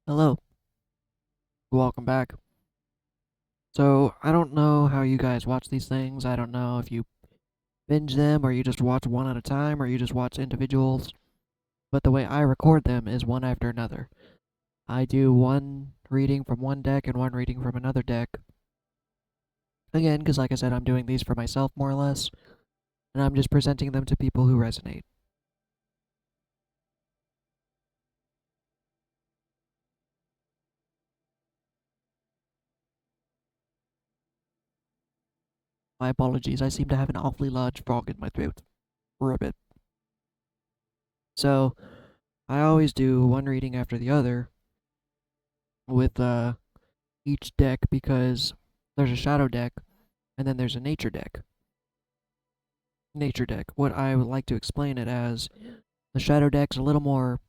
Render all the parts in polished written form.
Hello, welcome back. So, I don't know how you guys watch these things. I don't know if you binge them or you just watch one at a time or you just watch individuals. But the way I record them is one after another. I do one reading from one deck and one reading from another deck. Again, because like I said, I'm doing these for myself more or less, and I'm just presenting them to people who resonate. My apologies, I seem to have an awfully large frog in my throat. Ribbit. So, I always do one reading after the other with each deck because there's a shadow deck and then there's a nature deck. Nature deck. What I would like to explain it as, the shadow deck's a little more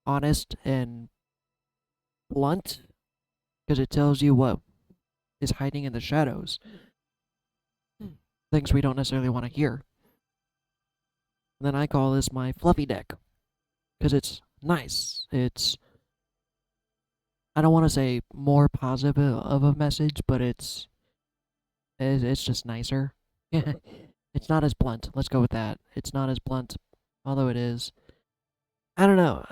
honest and blunt because it tells you what is hiding in the shadows, things we don't necessarily want to hear. And then I call this my fluffy deck because it's nice. I don't want to say more positive of a message, but it's just nicer. It's not as blunt. Let's go with that. It's not as blunt, although it is. I don't know.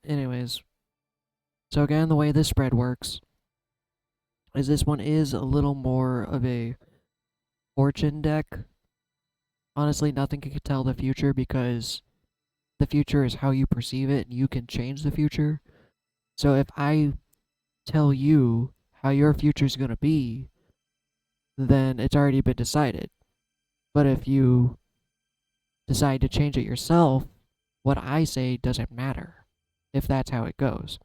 Anyways. So again, the way this spread works is this one is a little more of a fortune deck. Honestly, nothing can tell the future because the future is how you perceive it, and you can change the future. So if I tell you how your future is gonna be, then it's already been decided. But if you decide to change it yourself, what I say doesn't matter if that's how it goes.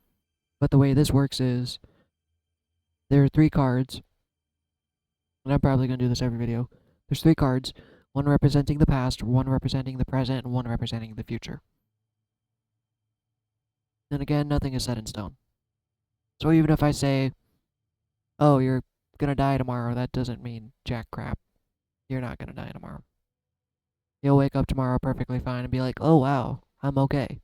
But the way this works is there are three cards, and I'm probably going to do this every video. There's three cards, one representing the past, one representing the present, and one representing the future. And again, nothing is set in stone. So even if I say, oh, you're going to die tomorrow, that doesn't mean jack crap. You're not going to die tomorrow. You'll wake up tomorrow perfectly fine and be like, oh, wow, I'm okay.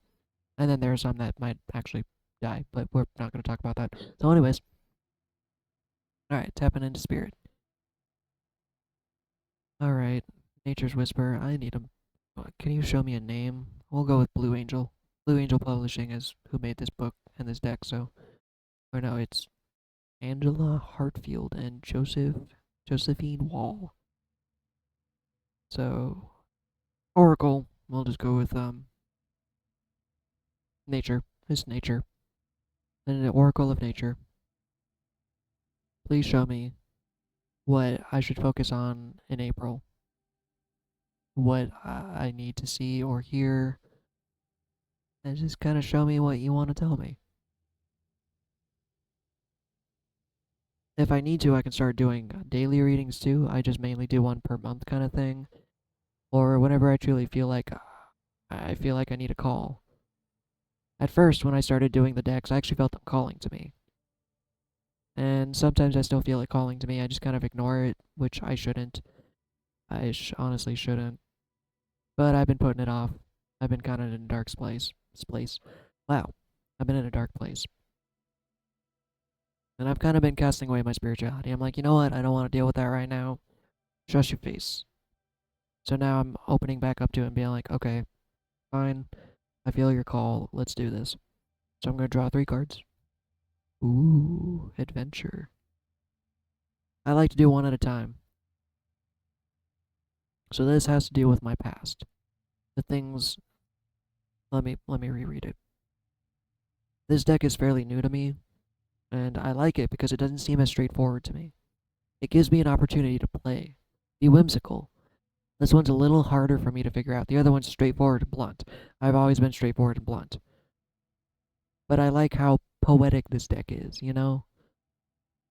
And then there are some that might actually die, but we're not going to talk about that. So anyways, alright, tapping into spirit. Alright, Nature's Whisper, I need a... Can you show me a name? We'll go with Blue Angel. Blue Angel Publishing is who made this book and this deck, so... Or no, it's Angela Hartfield and Josephine Wall. So... Oracle, we'll just go with, Nature. It's Nature. And an Oracle of Nature. Please show me what I should focus on in April. What I need to see or hear, and just kind of show me what you want to tell me. If I need to, I can start doing daily readings too. I just mainly do one per month kind of thing. Or whenever I truly feel like I need a call. At first, when I started doing the decks, I actually felt them calling to me. And sometimes I still feel it calling to me. I just kind of ignore it, which I shouldn't. Honestly shouldn't. But I've been putting it off. I've been kind of in a dark place. Wow. I've been in a dark place. And I've kind of been casting away my spirituality. I'm like, you know what? I don't want to deal with that right now. Shush your face. So now I'm opening back up to it and being like, okay, fine. I feel your call. Let's do this. So I'm going to draw three cards. Ooh, adventure. I like to do one at a time. So this has to deal with my past. The things. Let me reread it. This deck is fairly new to me, and I like it because it doesn't seem as straightforward to me. It gives me an opportunity to play, be whimsical. This one's a little harder for me to figure out. The other one's straightforward and blunt. I've always been straightforward and blunt. But I like how poetic this deck is, you know?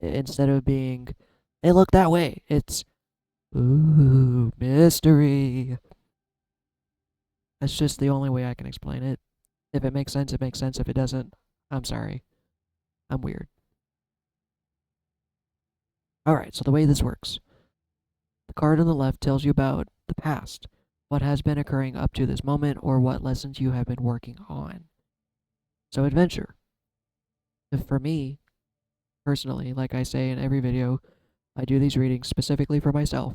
Instead of being, hey, look that way, it's, ooh, mystery. That's just the only way I can explain it. If it makes sense, it makes sense. If it doesn't, I'm sorry. I'm weird. Alright, so the way this works, the card on the left tells you about the past, what has been occurring up to this moment, or what lessons you have been working on. So, adventure. If for me, personally, like I say in every video, I do these readings specifically for myself,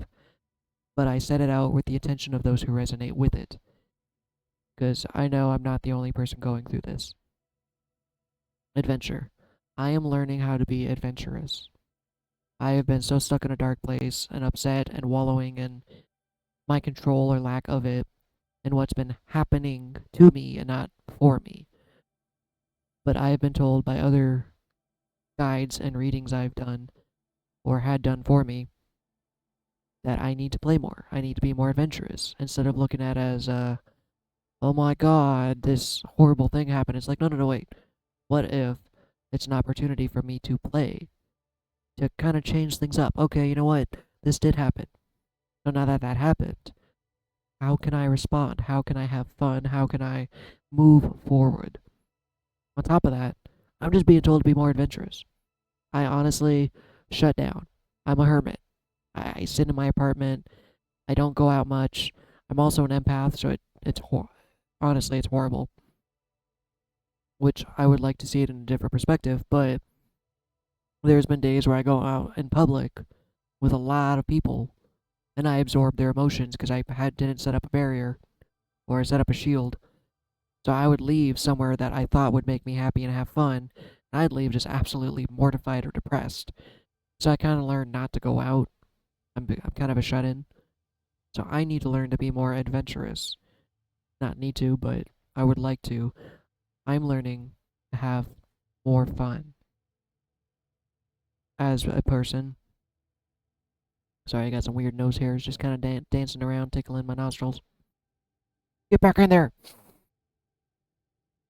but I set it out with the intention of those who resonate with it, because I know I'm not the only person going through this. Adventure. I am learning how to be adventurous. I have been so stuck in a dark place and upset and wallowing in my control or lack of it and what's been happening to me and not for me. But I have been told by other guides and readings I've done or had done for me that I need to play more. I need to be more adventurous instead of looking at it as oh my god, this horrible thing happened. It's like, no, no, no, wait. What if it's an opportunity for me to play, to kind of change things up? Okay, you know what? This did happen. So now that that happened, how can I respond? How can I have fun? How can I move forward? On top of that, I'm just being told to be more adventurous. I honestly shut down. I'm a hermit. I sit in my apartment. I don't go out much. I'm also an empath, so honestly, it's horrible. Which I would like to see it in a different perspective, but there's been days where I go out in public with a lot of people and I absorb their emotions because didn't set up a barrier or set up a shield. So I would leave somewhere that I thought would make me happy and have fun, and I'd leave just absolutely mortified or depressed. So I kind of learned not to go out. I'm kind of a shut in. So I need to learn to be more adventurous. Not need to, but I would like to. I'm learning to have more fun as a person. Sorry, I got some weird nose hairs just kind of dancing around, tickling my nostrils. Get back in there!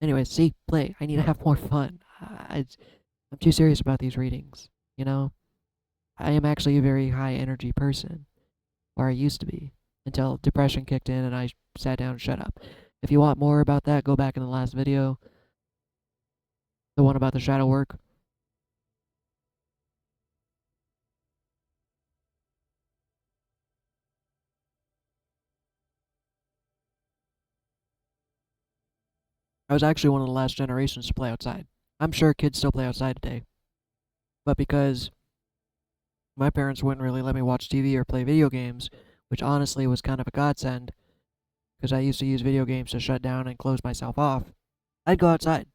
Anyways, see, play. I need to have more fun. I'm too serious about these readings, you know? I am actually a very high energy person, or I used to be, until depression kicked in and I sat down and shut up. If you want more about that, go back in the last video, the one about the shadow work. I was actually one of the last generations to play outside. I'm sure kids still play outside today, but because my parents wouldn't really let me watch TV or play video games, which honestly was kind of a godsend, because I used to use video games to shut down and close myself off, I'd go outside.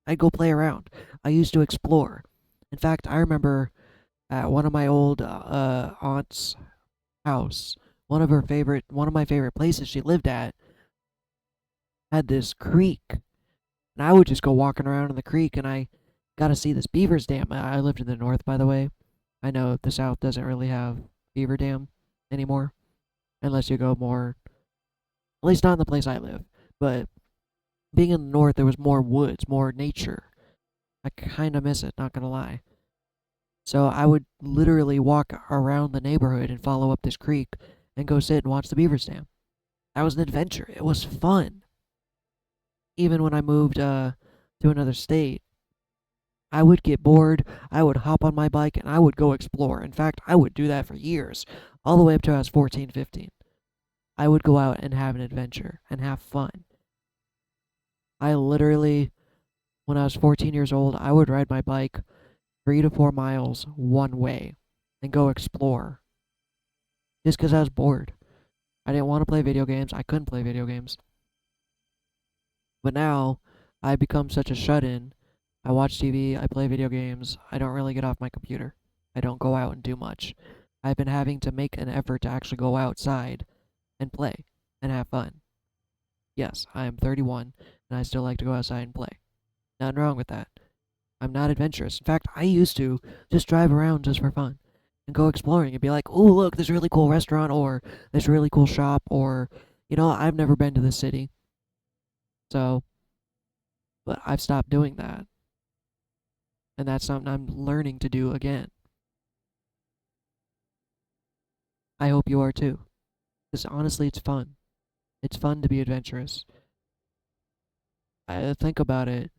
I'd go play around. I used to explore. In fact, I remember at one of my old aunt's house, one of my favorite places she lived at, had this creek, and I would just go walking around in the creek, and I got to see this beaver's dam. I lived in the north, by the way. I know the south doesn't really have beaver dam anymore, unless you go more, at least not in the place I live. But being in the north, there was more woods, more nature. I kind of miss it, not gonna lie. So I would literally walk around the neighborhood and follow up this creek and go sit and watch the beaver dam. That was an adventure. It was fun. Even when I moved to another state, I would get bored. I would hop on my bike and I would go explore. In fact, I would do that for years, all the way up to I was 14, 15. I would go out and have an adventure and have fun. I literally, when I was 14 years old, I would ride my bike 3 to 4 miles one way and go explore just because I was bored. I didn't want to play video games. I couldn't play video games. But now I've become such a shut in. I watch TV, I play video games, I don't really get off my computer. I don't go out and do much. I've been having to make an effort to actually go outside and play and have fun. Yes, I am 31 and I still like to go outside and play. Nothing wrong with that. I'm not adventurous. In fact, I used to just drive around just for fun and go exploring and be like, oh, look, this really cool restaurant or this really cool shop or, I've never been to this city. So, but I've stopped doing that. And that's something I'm learning to do again. I hope you are too. Because honestly, it's fun. It's fun to be adventurous. I think about it.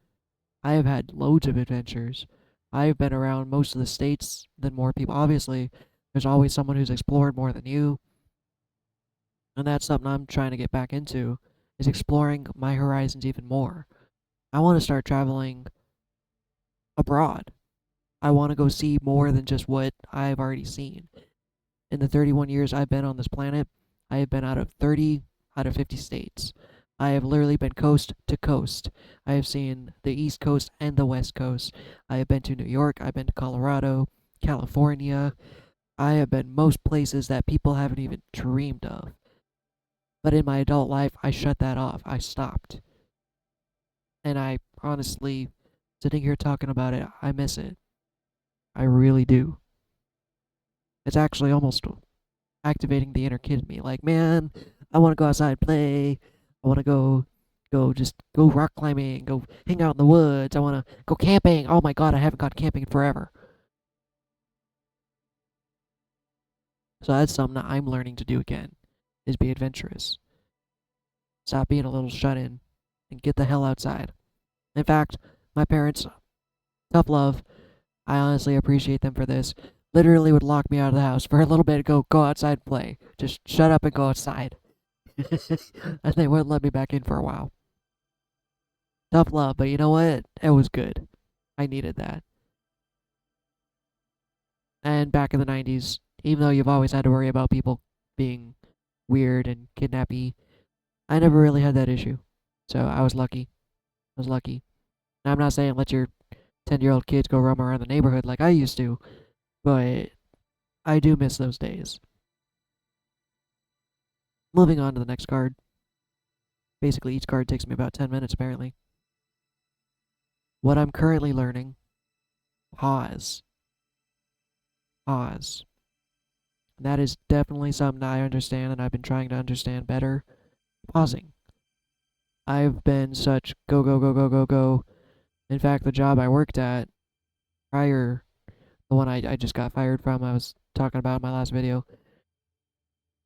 I have had loads of adventures. I've been around most of the states than more people. Obviously, there's always someone who's explored more than you. And that's something I'm trying to get back into, is exploring my horizons even more. I want to start traveling abroad. I want to go see more than just what I've already seen. In the 31 years I've been on this planet, I have been out of 30 out of 50 states. I have literally been coast to coast. I have seen the East Coast and the West Coast. I have been to New York, I've been to Colorado, California. I have been most places that people haven't even dreamed of. But in my adult life, I shut that off. I stopped. And I honestly, sitting here talking about it, I miss it. I really do. It's actually almost activating the inner kid in me. Like, man, I want to go outside and play. I want to go rock climbing, go hang out in the woods. I want to go camping. Oh my god, I haven't gone camping in forever. So that's something that I'm learning to do again, is be adventurous. Stop being a little shut in and get the hell outside. In fact, my parents, tough love, I honestly appreciate them for this, literally would lock me out of the house for a little bit to go outside and play. Just shut up and go outside. And they wouldn't let me back in for a while. Tough love, but you know what? It was good. I needed that. And back in the 90s, even though you've always had to worry about people being weird and kidnappy, I never really had that issue. So I was lucky. I was lucky. Now, I'm not saying let your 10-year-old kids go roam around the neighborhood like I used to, but I do miss those days. Moving on to the next card. Basically, each card takes me about 10 minutes, apparently. What I'm currently learning, pause. Pause. That is definitely something I understand and I've been trying to understand better. Pausing. I've been such go, go, go, go, go, go. In fact, the job I worked at prior, the one I just got fired from, I was talking about in my last video,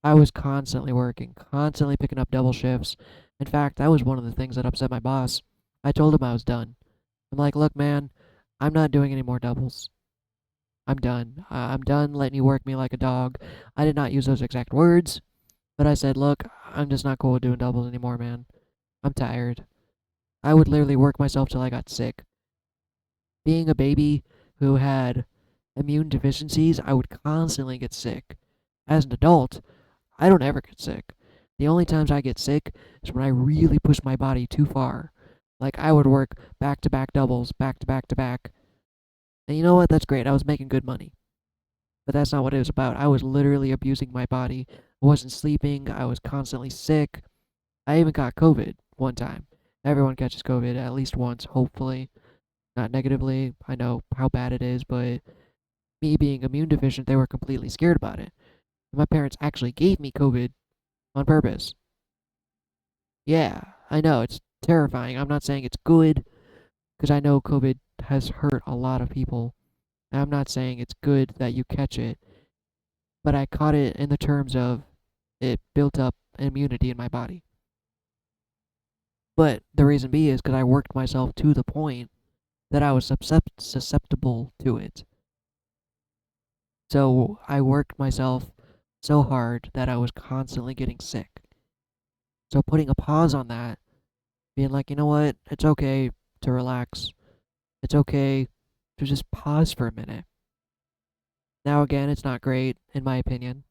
I was constantly working, constantly picking up double shifts. In fact, that was one of the things that upset my boss. I told him I was done. I'm like, look, man, I'm not doing any more doubles. I'm done. I'm done letting you work me like a dog. I did not use those exact words, but I said, look, I'm just not cool with doing doubles anymore, man. I'm tired. I would literally work myself till I got sick. Being a baby who had immune deficiencies, I would constantly get sick. As an adult, I don't ever get sick. The only times I get sick is when I really push my body too far. Like I would work back to back doubles, back to back to back. And you know what? That's great. I was making good money. But that's not what it was about. I was literally abusing my body. I wasn't sleeping. I was constantly sick. I even got COVID one time. Everyone catches COVID at least once, hopefully. Not negatively. I know how bad it is, but me being immune deficient, they were completely scared about it. And my parents actually gave me COVID on purpose. Yeah, I know, it's terrifying. I'm not saying it's good, because I know COVID has hurt a lot of people. And I'm not saying it's good that you catch it, but I caught it in the terms of it built up immunity in my body. But the reason being is because I worked myself to the point that I was susceptible to it. So I worked myself so hard that I was constantly getting sick. So putting a pause on that, being like, you know what, it's okay to relax. It's okay to just pause for a minute. Now, again, it's not great, in my opinion,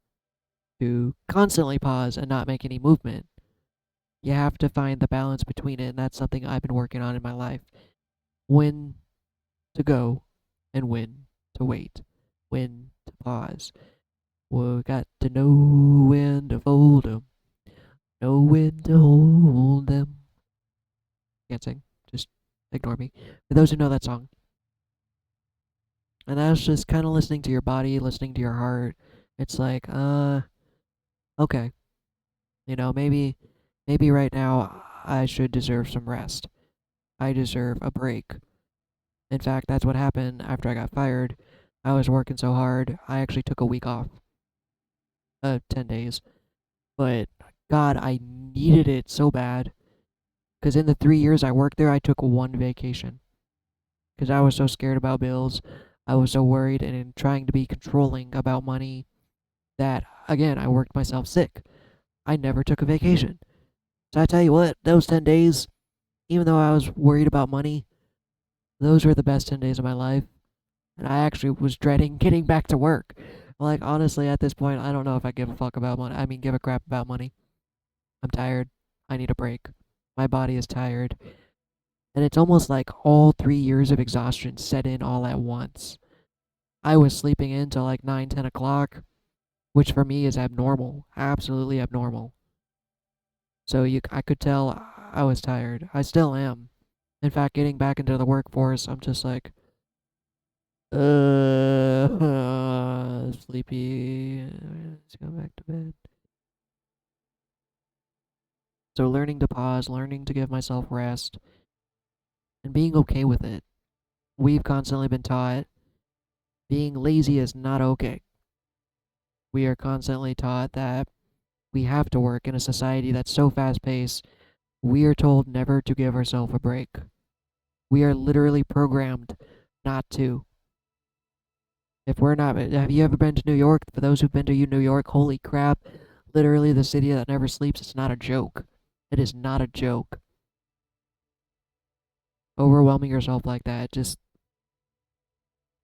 to constantly pause and not make any movement. You have to find the balance between it, and that's something I've been working on in my life. When to go and when to wait. When to pause. We got to know when to fold 'em. Know when to hold 'em. Can't sing. Just ignore me. For those who know that song. And that's just kind of listening to your body, listening to your heart. It's like, okay. You know, maybe right now I should deserve some rest. I deserve a break. In fact, that's what happened after I got fired. I was working so hard, I actually took a week off. 10 days. But God, I needed it so bad. Because in the 3 years I worked there, I took one vacation. Because I was so scared about bills. I was so worried and in trying to be controlling about money that, again, I worked myself sick. I never took a vacation. So I tell you what, those 10 days, even though I was worried about money, Those were the best 10 days of my life. And I actually was dreading getting back to work. Like, honestly, at this point, I don't know if I give a fuck about money. I mean, give a crap about money. I'm tired. I need a break. My body is tired. And it's almost like all 3 years of exhaustion set in all at once. I was sleeping in till like 9, 10 o'clock, which for me is abnormal. Absolutely abnormal. So I could tell I was tired. I still am. In fact, getting back into the workforce, I'm just like, sleepy. Let's go back to bed. So learning to pause, learning to give myself rest, and being okay with it. We've constantly been taught being lazy is not okay. We are constantly taught that we have to work in a society that's so fast paced. We are told never to give ourselves a break. We are literally programmed not to. If we're not, have you ever been to New York? For those who've been to New York, holy crap, literally the city that never sleeps. It's not a joke. It is not a joke. Overwhelming yourself like that just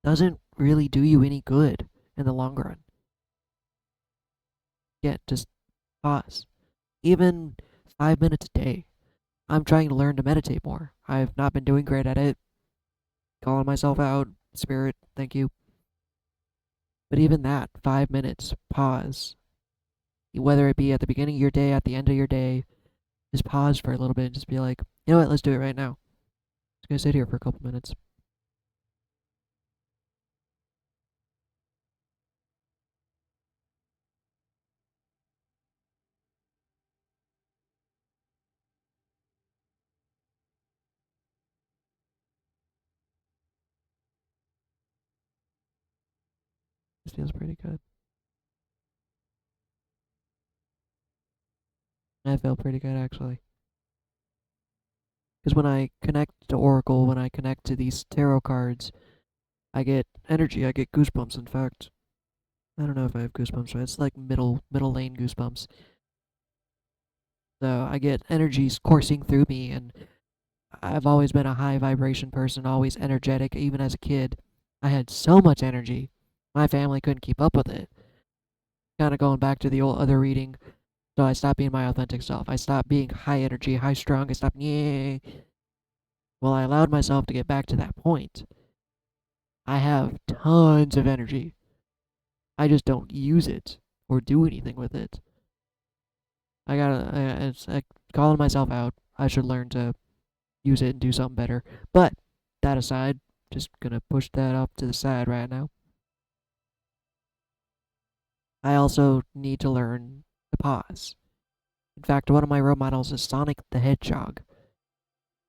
doesn't really do you any good in the long run. Yeah, just pause. Even 5 minutes a day. I'm trying to learn to meditate more. I've not been doing great at it. Calling myself out. Spirit, thank you. But even that, 5 minutes, pause. Whether it be at the beginning of your day, at the end of your day, just pause for a little bit and just be like, you know what, let's do it right now. Just gonna sit here for a couple minutes. This feels pretty good. I feel pretty good actually. Because when I connect to Oracle, when I connect to these tarot cards, I get energy, I get goosebumps, in fact. I don't know if I have goosebumps, but it's like middle lane goosebumps. So I get energies coursing through me, and I've always been a high vibration person, always energetic, even as a kid. I had so much energy. My family couldn't keep up with it. Kind of going back to the old other reading, so I stopped being my authentic self. I stopped being high energy, high strung. I stopped, yeah. Well, I allowed myself to get back to that point. I have tons of energy. I just don't use it or do anything with it. It's like calling myself out. I should learn to use it and do something better. But that aside, just gonna push that up to the side right now. I also need to learn to pause. In fact, one of my role models is Sonic the Hedgehog.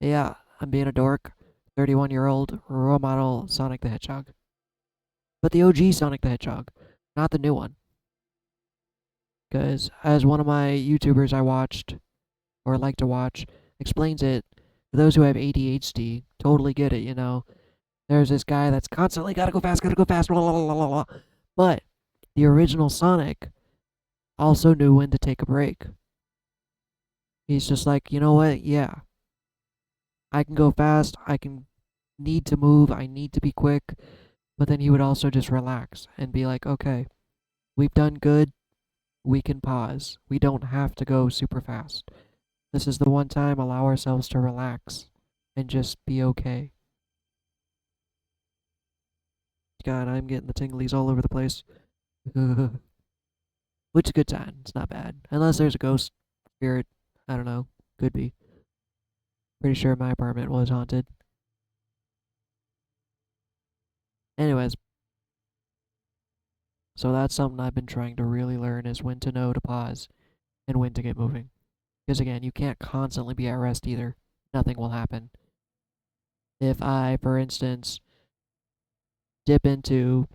Yeah, I'm being a dork. 31-year-old role model Sonic the Hedgehog. But the OG Sonic the Hedgehog, not the new one. Because as one of my YouTubers I watched, or like to watch, explains it, for those who have ADHD, totally get it, you know. There's this guy that's constantly gotta go fast, blah, blah, blah, blah, blah. But the original Sonic also knew when to take a break. He's just like, you know what? Yeah, I can go fast. I can need to move. I need to be quick. But then he would also just relax and be like, okay, we've done good. We can pause. We don't have to go super fast. This is the one time allow ourselves to relax and just be okay. God, I'm getting the tinglies all over the place. Which is a good sign. It's not bad. Unless there's a ghost spirit. I don't know. Could be. Pretty sure my apartment was haunted. Anyways, so that's something I've been trying to really learn is when to know to pause and when to get moving. Because again, you can't constantly be at rest either. Nothing will happen. If I, for instance, dip into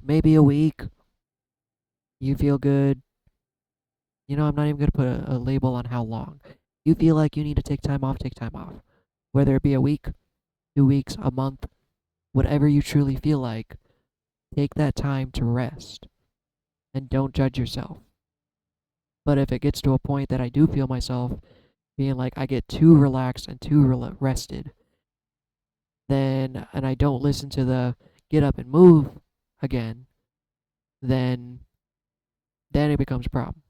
maybe a week, you feel good. You know, I'm not even going to put a label on how long. You feel like you need to take time off, take time off. Whether it be a week, 2 weeks, a month, whatever you truly feel like, take that time to rest and don't judge yourself. But if it gets to a point that I do feel myself being like I get too relaxed and too rested, then and I don't listen to the get up and move again, then it becomes a problem.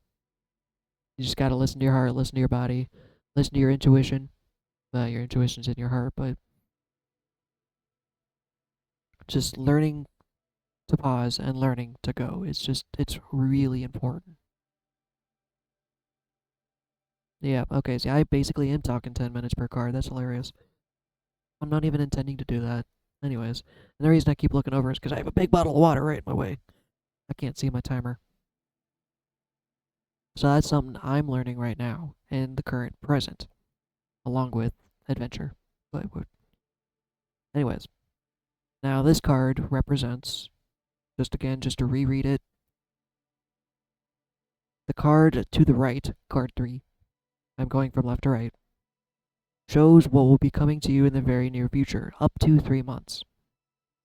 You just got to listen to your heart, listen to your body, listen to your intuition. Your intuition's in your heart, but just learning to pause and learning to go. It's really important. Yeah, okay, see, I basically am talking 10 minutes per card. That's hilarious. I'm not even intending to do that. Anyways, and the reason I keep looking over is because I have a big bottle of water right in my way. I can't see my timer. So that's something I'm learning right now in the current present, along with adventure. But anyways, now this card represents, just to reread it, the card to the right, card 3. I'm going from left to right. Shows what will be coming to you in the very near future, up to 3 months.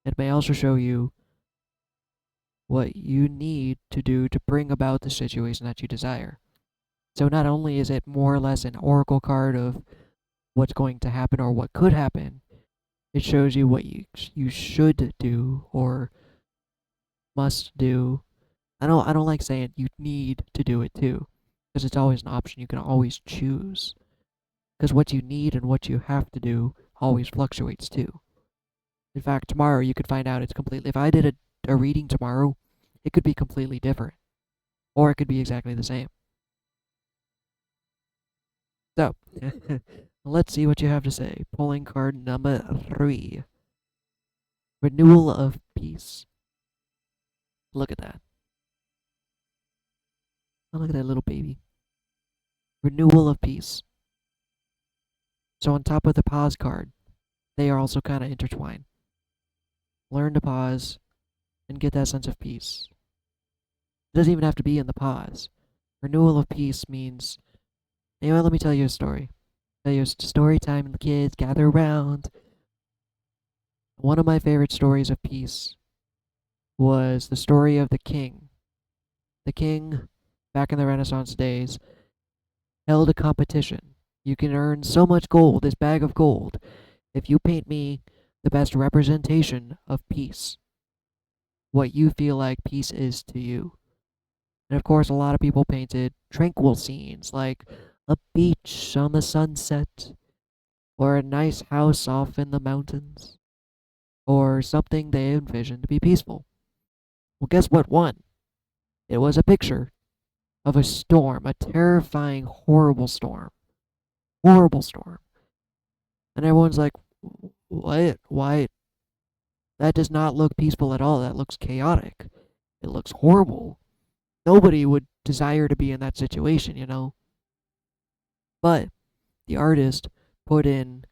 It may also show you what you need to do to bring about the situation that you desire. So not only is it more or less an oracle card of what's going to happen or what could happen, it shows you what you should do or must do. I don't like saying you need to do it too, because it's always an option. You can always choose. Because what you need and what you have to do always fluctuates too. In fact, tomorrow you could find out it's completely. If I did a reading tomorrow, it could be completely different, or it could be exactly the same. So, let's see what you have to say. Pulling card number 3. Renewal of peace. Look at that. Oh, look at that little baby. Renewal of peace. So on top of the pause card, they are also kind of intertwined. Learn to pause and get that sense of peace. It doesn't even have to be in the pause. Renewal of peace means, anyway, let me tell you a story. Tell you a story time and the kids gather around. One of my favorite stories of peace was the story of the king. The king, back in the Renaissance days, held a competition. You can earn so much gold, this bag of gold, if you paint me the best representation of peace. What you feel like peace is to you. And of course, a lot of people painted tranquil scenes like a beach on the sunset, or a nice house off in the mountains, or something they envisioned to be peaceful. Well, guess what won? It was a picture of a storm, a terrifying, horrible storm. Horrible storm. And everyone's like, what? Why? That does not look peaceful at all. That looks chaotic. It looks horrible. Nobody would desire to be in that situation, you know? But the artist put in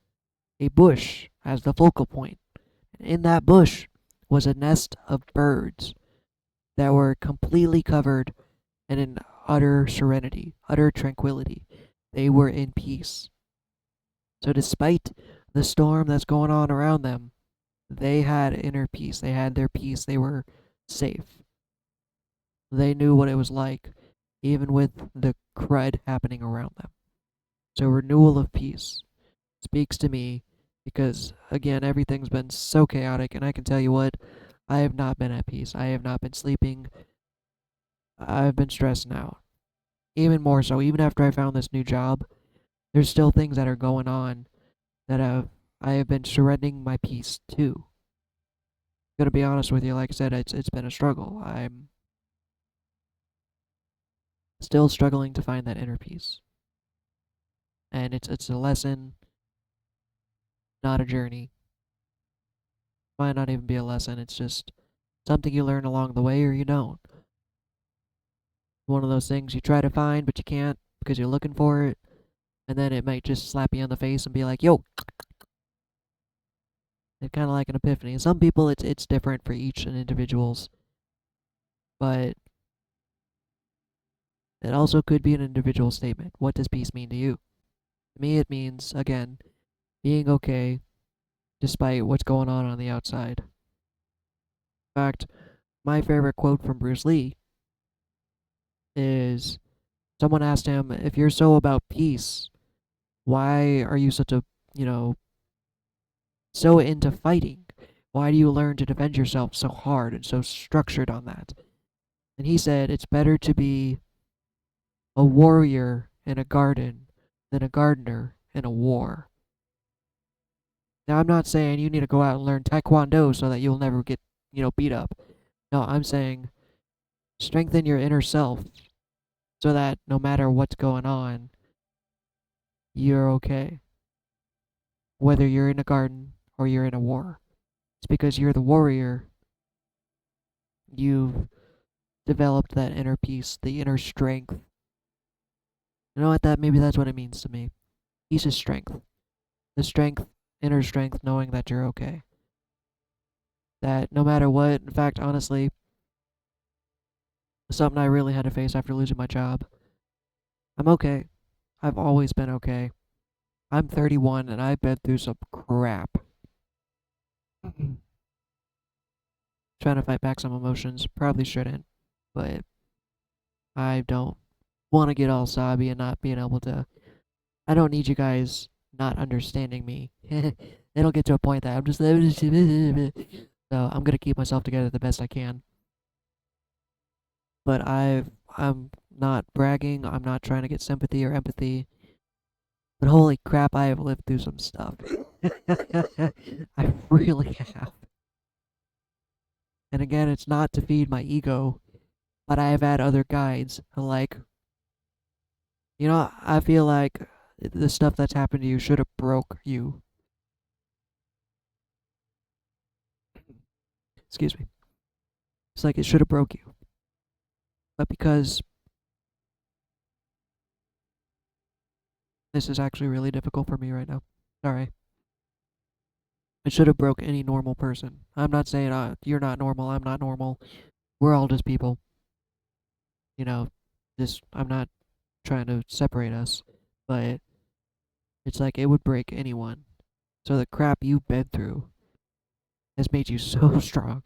a bush as the focal point. And in that bush was a nest of birds that were completely covered and in utter serenity, utter tranquility. They were in peace. So, despite the storm that's going on around them, they had inner peace. They had their peace. They were safe. They knew what it was like, even with the crud happening around them. So, renewal of peace speaks to me because, again, everything's been so chaotic, and I can tell you what, I have not been at peace. I have not been sleeping. I've been stressing out. Even more so, even after I found this new job, there's still things that are going on that I have been surrendering my peace to. Gonna be honest with you, like I said, it's been a struggle. I'm still struggling to find that inner peace. And it's a lesson, not a journey. Might not even be a lesson, it's just something you learn along the way or you don't. One of those things you try to find but you can't because you're looking for it, and then it might just slap you on the face and be like, yo. It's kind of like an epiphany. Some people, it's different for each and individuals, but it also could be an individual statement. What does peace mean to you? To me, it means, again, being okay despite what's going on the outside. In fact, my favorite quote from Bruce Lee is someone asked him, if you're so about peace, why are you such a, so into fighting? Why do you learn to defend yourself so hard and so structured on that? And he said it's better to be a warrior in a garden than a gardener in a war. Now, I'm not saying you need to go out and learn taekwondo so that you'll never get, beat up. No, I'm saying strengthen your inner self so that no matter what's going on, you're okay. Whether you're in a garden or you're in a war. It's because you're the warrior, you've developed that inner peace, the inner strength. You know what, maybe that's what it means to me. Peace is strength. The strength, inner strength, knowing that you're okay. That no matter what, in fact, honestly, something I really had to face after losing my job. I'm okay. I've always been okay. I'm 31 and I've been through some crap. Trying to fight back some emotions. Probably shouldn't, but I don't want to get all sobby and not being able to. I don't need you guys not understanding me. It'll get to a point that I'm just. So I'm gonna keep myself together the best I can. But I'm not bragging. I'm not trying to get sympathy or empathy. But holy crap, I have lived through some stuff. I really have. And again, it's not to feed my ego, but I have had other guides who, like, I feel like the stuff that's happened to you should have broke you. Excuse me. It's like it should have broke you. But because this is actually really difficult for me right now. Sorry. It should have broke any normal person. I'm not saying you're not normal, I'm not normal. We're all just people. You know, I'm not trying to separate us, but it's like it would break anyone. So the crap you've been through has made you so strong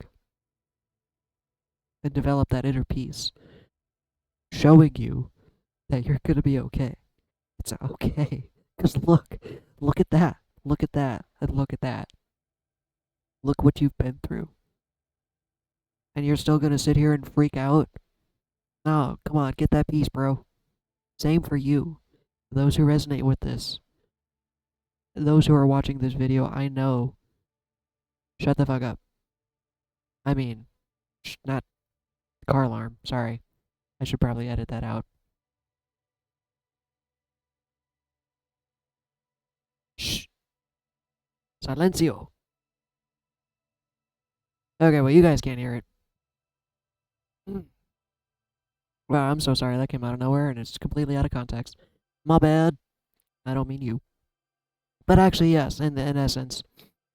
and developed that inner peace, showing you that you're gonna be okay. It's okay. Because look at that. Look at that. And look at that. Look what you've been through. And you're still gonna sit here and freak out? No, come on, get that peace, bro. Same for you. Those who resonate with this, those who are watching this video, I know. Shut the fuck up. I mean, not the car alarm. Sorry. I should probably edit that out. Shh. Silencio. Okay, well, you guys can't hear it. Wow, I'm so sorry. That came out of nowhere and it's completely out of context. My bad. I don't mean you. But actually, yes, in essence.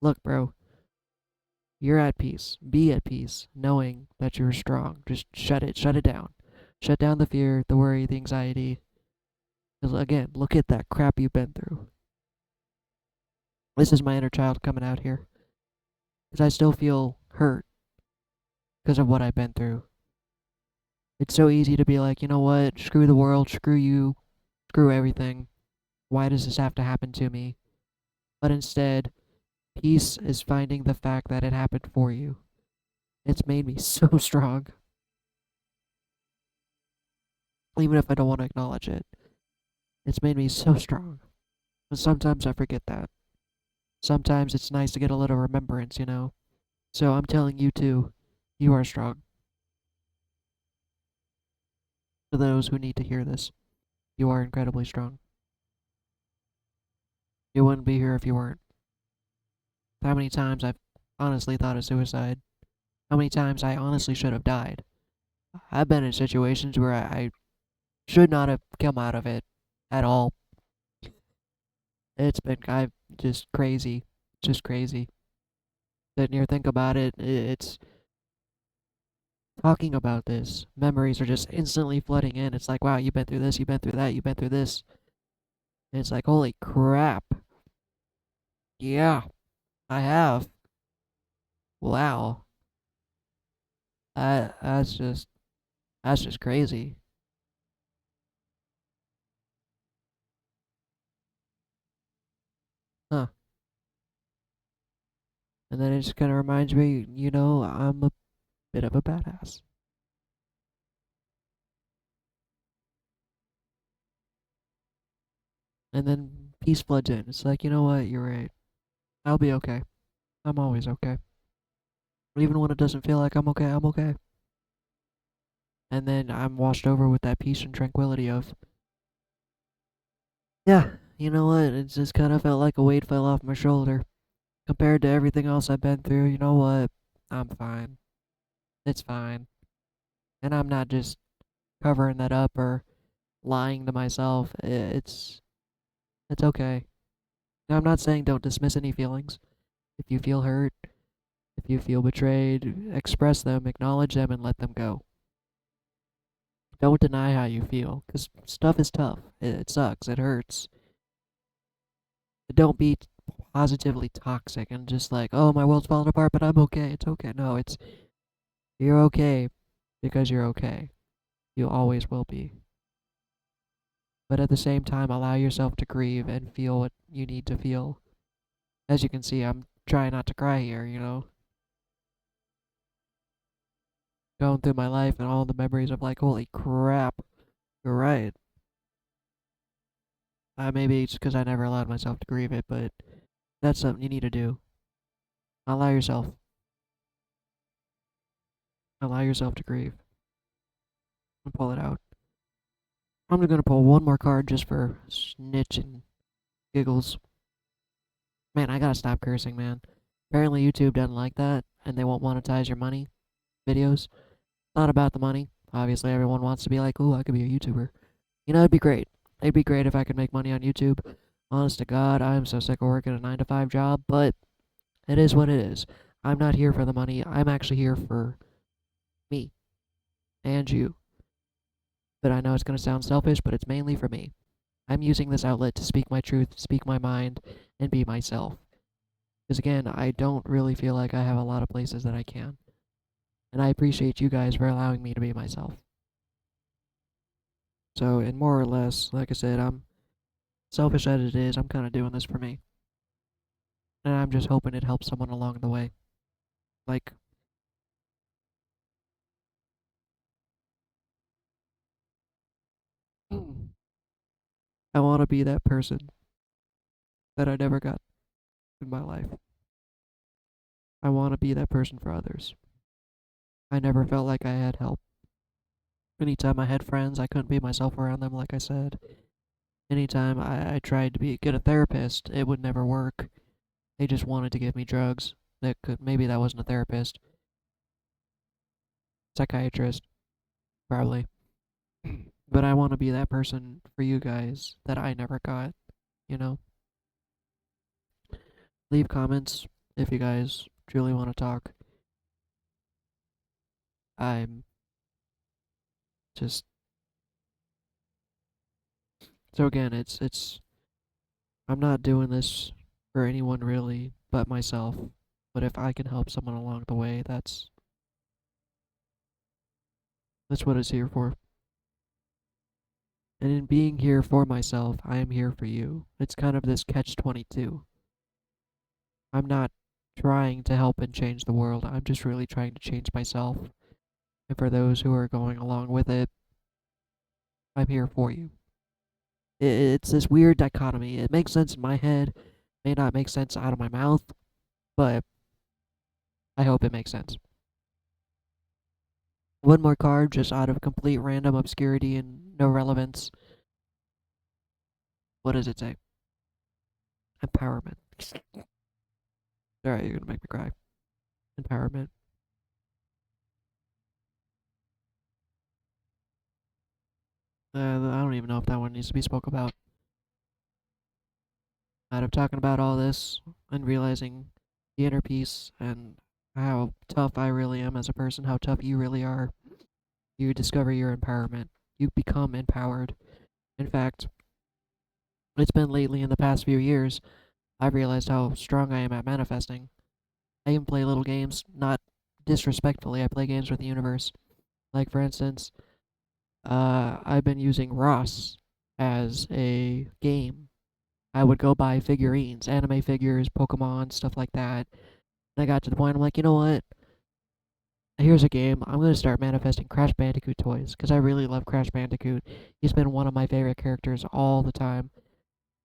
Look, bro. You're at peace. Be at peace, knowing that you're strong. Just shut it down. Shut down the fear, the worry, the anxiety. Because again, look at that crap you've been through. This is my inner child coming out here. Because I still feel hurt because of what I've been through. It's so easy to be like, you know what? Screw the world, screw you, screw everything. Why does this have to happen to me? But instead, peace is finding the fact that it happened for you. It's made me so strong. Even if I don't want to acknowledge it. It's made me so strong. But sometimes I forget that. Sometimes it's nice to get a little remembrance, So I'm telling you too, you are strong. For those who need to hear this, you are incredibly strong. You wouldn't be here if you weren't. How many times I've honestly thought of suicide. How many times I honestly should have died. I've been in situations where I should not have come out of it at all. I've just crazy. Just crazy. Sitting here, think about it. It's talking about this. Memories are just instantly flooding in. It's like, wow, you've been through this, you've been through that, you've been through this. And it's like, holy crap. Yeah, I have. Wow. That's just crazy. Huh. And then it just kind of reminds me, I'm a bit of a badass. And then peace floods in. It's like, you know what? You're right. I'll be okay. I'm always okay. Even when it doesn't feel like I'm okay, I'm okay. And then I'm washed over with that peace and tranquility of, yeah, you know what? It just kind of felt like a weight fell off my shoulder. Compared to everything else I've been through, you know what? I'm fine. It's fine. And I'm not just covering that up or lying to myself. It's okay. Now, I'm not saying don't dismiss any feelings. If you feel hurt, if you feel betrayed, express them, acknowledge them, and let them go. Don't deny how you feel, because stuff is tough. It sucks. It hurts. Don't be positively toxic and just like, oh, my world's falling apart, but I'm okay. It's okay. No, you're okay because you're okay. You always will be. But at the same time, allow yourself to grieve and feel what you need to feel. As you can see, I'm trying not to cry here. Going through my life and all the memories of like, holy crap, you're right. Maybe it's because I never allowed myself to grieve it, but that's something you need to do. Allow yourself. Allow yourself to grieve and pull it out. I'm gonna pull one more card just for snitch and giggles. Man, I gotta stop cursing, man. Apparently YouTube doesn't like that, and they won't monetize your money videos. Not about the money. Obviously, everyone wants to be like, ooh, I could be a YouTuber. It'd be great. It'd be great if I could make money on YouTube. Honest to God, I'm so sick of working a 9 to 5 job, but it is what it is. I'm not here for the money. I'm actually here for me and you. But I know it's going to sound selfish, but it's mainly for me. I'm using this outlet to speak my truth, speak my mind, and be myself. Because again, I don't really feel like I have a lot of places that I can. And I appreciate you guys for allowing me to be myself. So, and more or less, like I said, I'm selfish as it is, I'm kind of doing this for me. And I'm just hoping it helps someone along the way. Like, I want to be that person that I never got in my life. I want to be that person for others. I never felt like I had help. Anytime I had friends, I couldn't be myself around them, like I said. Anytime I tried to get a therapist, it would never work. They just wanted to give me drugs. Maybe that wasn't a therapist. Psychiatrist, probably. But I want to be that person for you guys that I never got, you know? Leave comments if you guys truly want to talk. I'm just so again, it's I'm not doing this for anyone really but myself. But if I can help someone along the way, that's what it's here for. And in being here for myself, I am here for you. It's kind of this catch-22. I'm not trying to help and change the world. I'm just really trying to change myself. And for those who are going along with it, I'm here for you. It's this weird dichotomy. It makes sense in my head, may not make sense out of my mouth, but I hope it makes sense. One more card, just out of complete random obscurity and no relevance. What does it say? Empowerment. Alright, you're gonna make me cry. Empowerment. I don't even know if that one needs to be spoke about. Out of talking about all this and realizing the inner peace and how tough I really am as a person, how tough you really are, you discover your empowerment. You become empowered. In fact, it's been lately in the past few years, I've realized how strong I am at manifesting. I even play little games, not disrespectfully, I play games with the universe. Like, for instance, I've been using Ross as a game. I would go buy figurines, anime figures, Pokemon, stuff like that, And I got to the point, I'm like, you know what? Here's a game. I'm going to start manifesting Crash Bandicoot toys because I really love Crash Bandicoot. He's been one of my favorite characters all the time.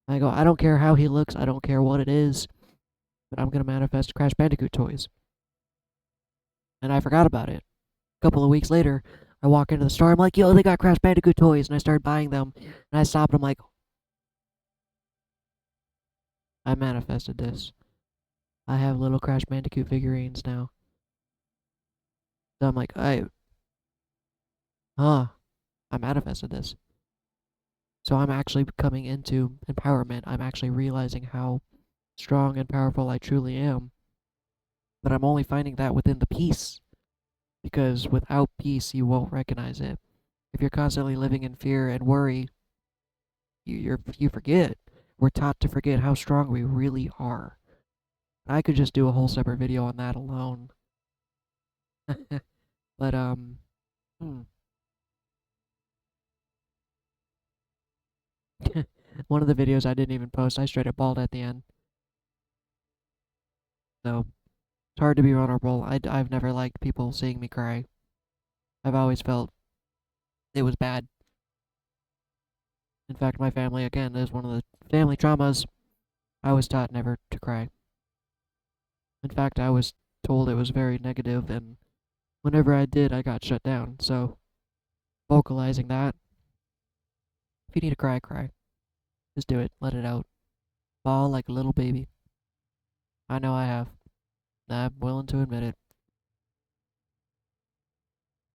I go, I don't care how he looks, I don't care what it is, but I'm going to manifest Crash Bandicoot toys. And I forgot about it. A couple of weeks later, I walk into the store. I'm like, yo, they got Crash Bandicoot toys. And I started buying them. And I stopped. I'm like, I manifested this. I have little Crash Bandicoot figurines now. So I'm like, I manifested this. So I'm actually coming into empowerment. I'm actually realizing how strong and powerful I truly am. But I'm only finding that within the peace. Because without peace, you won't recognize it. If you're constantly living in fear and worry, you forget. We're taught to forget how strong we really are. I could just do a whole separate video on that alone. But hmm. One of the videos I didn't even post, I straight up bawled at the end. So it's hard to be vulnerable. I've never liked people seeing me cry. I've always felt it was bad. In fact, my family again is one of the family traumas. I was taught never to cry. In fact, I was told it was very negative, and whenever I did, I got shut down. So vocalizing that, if you need to cry, cry. Just do it. Let it out. Bawl like a little baby. I know I have. I'm willing to admit it.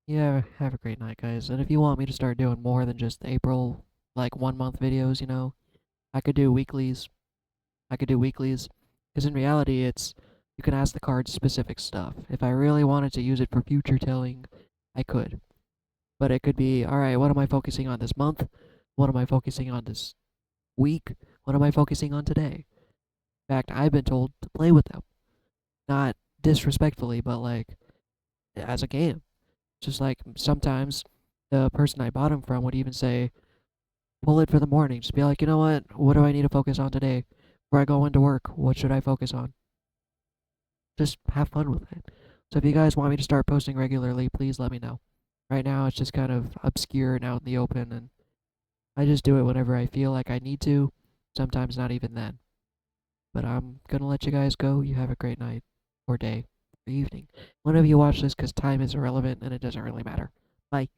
Yeah, have a great night, guys. And if you want me to start doing more than just April, like 1 month videos, I could do weeklies. I could do weeklies. Because in reality, you can ask the cards specific stuff. If I really wanted to use it for future telling, I could. But it could be, alright, what am I focusing on this month? What am I focusing on this week? What am I focusing on today? In fact, I've been told to play with them. Not disrespectfully, but like as a game. Just like sometimes the person I bought them from would even say, pull it for the morning. Just be like, you know what? What do I need to focus on today? Before I go into work, what should I focus on? Just have fun with it. So if you guys want me to start posting regularly, please let me know. Right now it's just kind of obscure and out in the open, and I just do it whenever I feel like I need to. Sometimes not even then. But I'm gonna let you guys go. You have a great night, or day, or evening. Whenever you watch this, because time is irrelevant and it doesn't really matter. Bye.